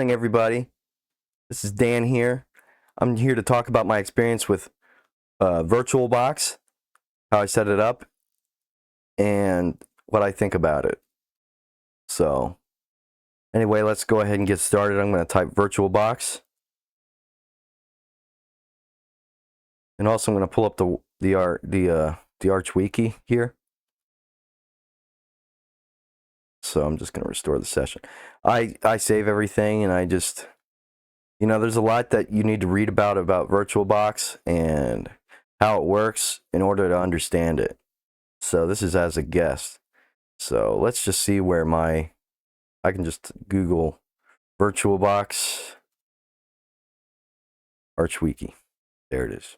morning, everybody. This is Dan here. I'm here to talk about my experience with Virtualbox, how I set it up, and what I think about it. So, anyway, let's go ahead and get started. I'm going to type Virtualbox, and also I'm going to pull up the Arch Wiki here. So I'm just going to restore the session. I save everything, and I just, there's a lot that you need to read about Virtualbox and how it works in order to understand it. So this is as a guest. So let's just see where I can just Google Virtualbox Arch Wiki. There it is.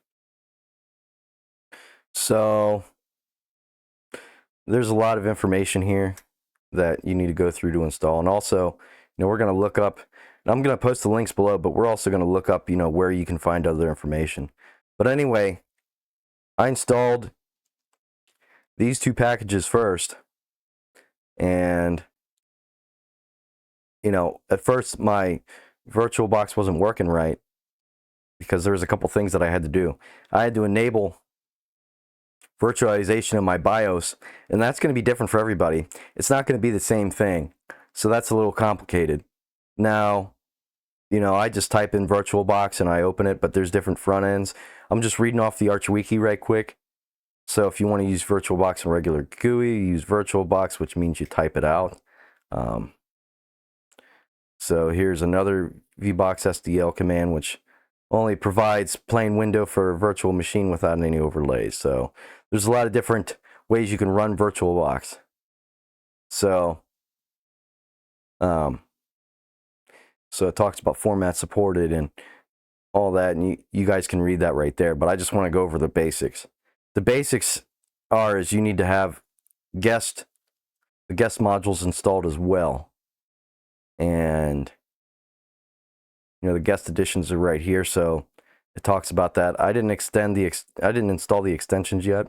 So there's a lot of information here that you need to go through to install. And also, we're going to look up, and I'm going to post the links below, but we're also going to look up, where you can find other information. But anyway, I installed these two packages first. And, at first my Virtualbox wasn't working right because there was a couple things that I had to do. I had to enable virtualization in my BIOS, and that's going to be different for everybody. It's not going to be the same thing, so that's a little complicated. Now, I just type in Virtualbox and I open it, but there's different front ends. I'm just reading off the Arch Wiki right quick. So if you want to use Virtualbox in regular GUI, you use Virtualbox, which means you type it out. So here's another VBox SDL command, which only provides plain window for a virtual machine without any overlays. So there's a lot of different ways you can run Virtualbox. So, so it talks about format supported and all that, and you guys can read that right there. But I just want to go over the basics. The basics is you need to have the guest modules installed as well. And the guest editions are right here, so it talks about that. I didn't install the extensions yet,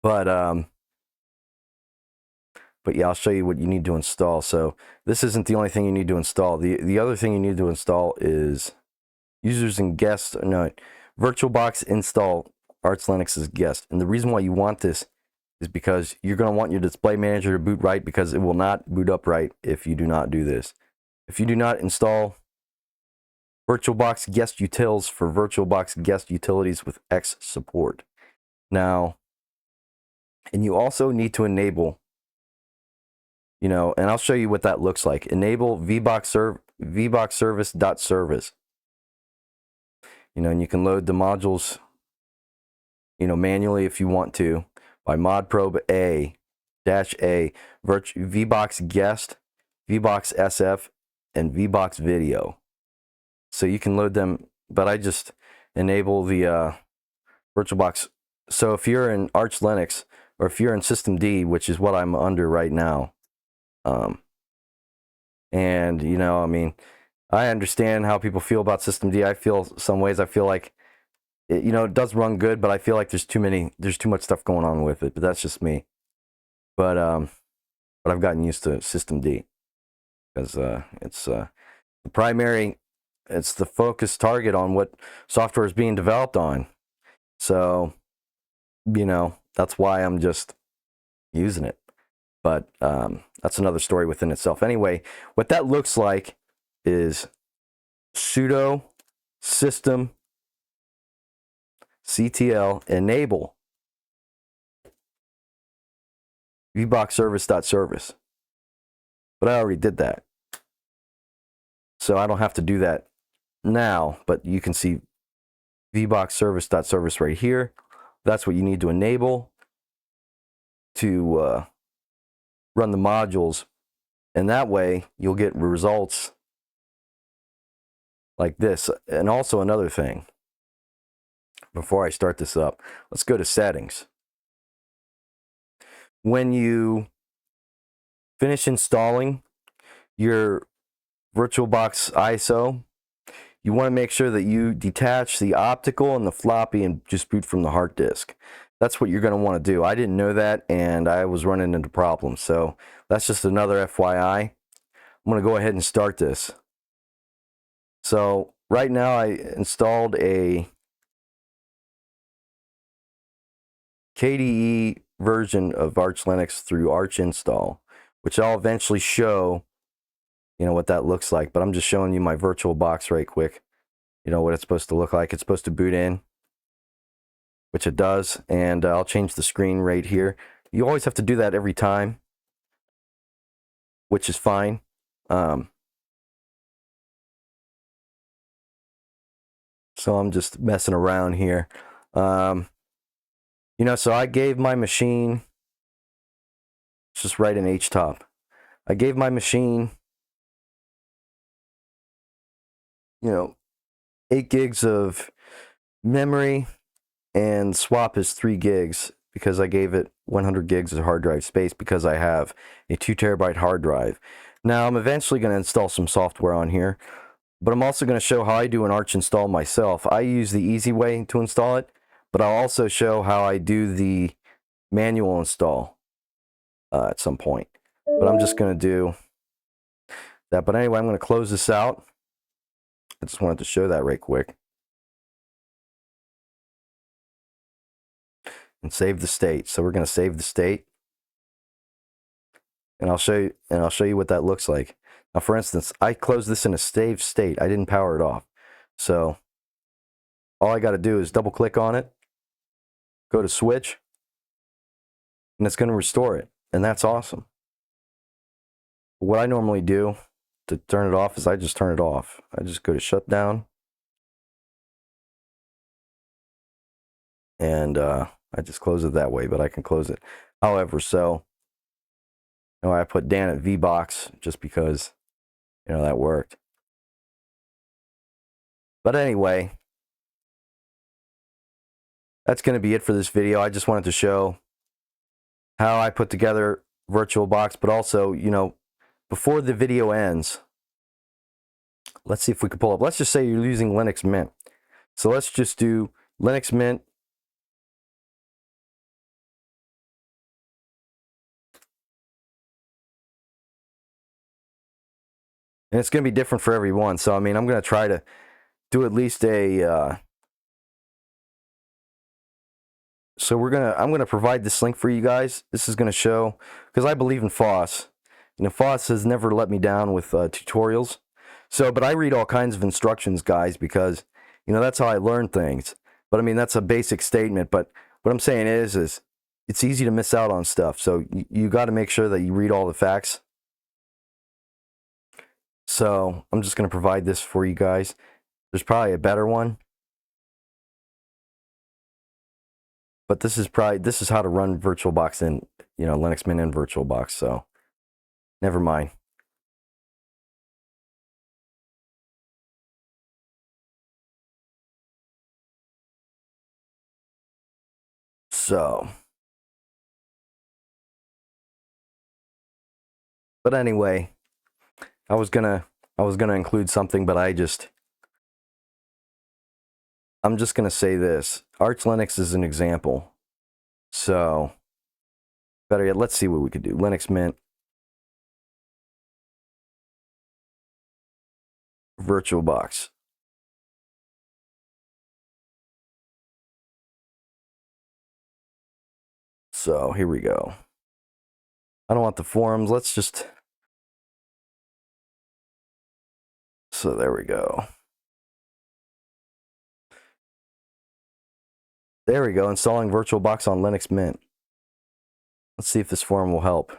but yeah, I'll show you what you need to install. So this isn't the only thing you need to install. The other thing you need to install is users and guests. No, Virtualbox install Arch Linux as guest. And the reason why you want this is because you're going to want your display manager to boot right, because it will not boot up right if you do not do this. If you do not install Virtualbox guest utils for Virtualbox guest utilities with X support. Now, and you also need to enable, and I'll show you what that looks like. Enable VBox service.service. And you can load the modules, manually if you want to, by modprobe A-A, VBox guest, VBox SF, and VBox video. So you can load them, but I just enable the Virtualbox. So if you're in Arch Linux, or if you're in Systemd, which is what I'm under right now, and I understand how people feel about Systemd. I feel some ways, I feel like it does run good, but I feel like there's too much stuff going on with it. But that's just me. But I've gotten used to Systemd because it's the primary, it's the focus target on what software is being developed on. So that's why I'm just using it. But that's another story within itself. Anyway, what that looks like is sudo system ctl enable VBox service.service. But I already did that, so I don't have to do that now. But you can see VBox service.service right here. That's what you need to enable to run the modules, and that way you'll get results like this. And also another thing, before I start this up, let's go to settings. When you finish installing your Virtualbox ISO, you want to make sure that you detach the optical and the floppy and just boot from the hard disk. That's what you're going to want to do. I didn't know that, and I was running into problems. So that's just another FYI. I'm going to go ahead and start this. So right now I installed a KDE version of Arch Linux through Arch install, which I'll eventually show, what that looks like. But I'm just showing you my VirtualBox right quick. What it's supposed to look like. It's supposed to boot in, which it does. And I'll change the screen right here. You always have to do that every time, which is fine. So I'm just messing around here. So I gave my machine, just write an HTOP. I gave my machine, 8 gigs of memory, and swap is 3 gigs because I gave it 100 gigs of hard drive space because I have a 2 terabyte hard drive. Now I'm eventually going to install some software on here, but I'm also going to show how I do an Arch install myself. I use the easy way to install it, but I'll also show how I do the manual install at some point. But I'm just going to do that. But anyway, I'm going to close this out. I just wanted to show that right quick. And save the state. So we're going to save the state. And I'll show you what that looks like. Now, for instance, I closed this in a saved state. I didn't power it off. So all I got to do is double click on it, go to switch, and it's going to restore it. And that's awesome. What I normally do to turn it off is I just turn it off. I just go to shutdown. And I just close it that way, but I can close it however. So I put Dan at VBox just because that worked. But anyway, that's going to be it for this video. I just wanted to show how I put together VirtualBox, but also, before the video ends, let's see if we can pull up. Let's just say you're using linuxmint. So let's just do linuxmint. And it's going to be different for everyone. So, I'm going to try to do at least a... So I'm going to provide this link for you guys. This is going to show, because I believe in FOSS. FOSS has never let me down with tutorials. So, but I read all kinds of instructions, guys, because, that's how I learn things. But, that's a basic statement. But what I'm saying is it's easy to miss out on stuff. So you got to make sure that you read all the facts. So I'm just going to provide this for you guys. There's probably a better one. But this is how to run VirtualBox in, linuxmint in VirtualBox. So never mind. So, but anyway, I was gonna include something, but I'm just gonna say this. Arch Linux is an example. So, better yet, let's see what we could do. linuxmint VirtualBox. So here we go. I don't want the forums. Let's just... So there we go. There we go. Installing VirtualBox on Linux Mint. Let's see if this forum will help.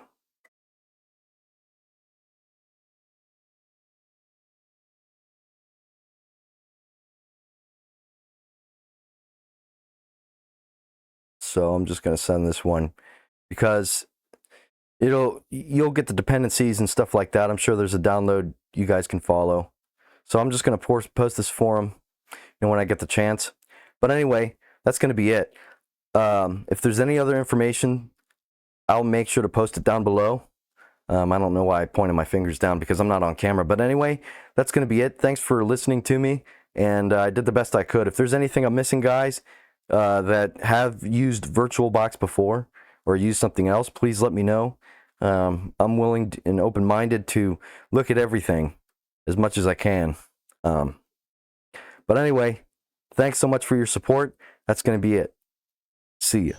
So I'm just going to send this one because you'll get the dependencies and stuff like that. I'm sure there's a download you guys can follow. So I'm just going to post this forum when I get the chance. But anyway, that's going to be it. If there's any other information, I'll make sure to post it down below. I don't know why I pointed my fingers down because I'm not on camera. But anyway, that's going to be it. Thanks for listening to me. And I did the best I could. If there's anything I'm missing, guys, that have used VirtualBox before or used something else, please let me know. I'm willing and open-minded to look at everything as much as I can. But anyway, thanks so much for your support. That's going to be it. See ya.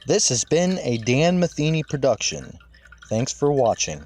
This has been a Dan Matheny production. Thanks for watching.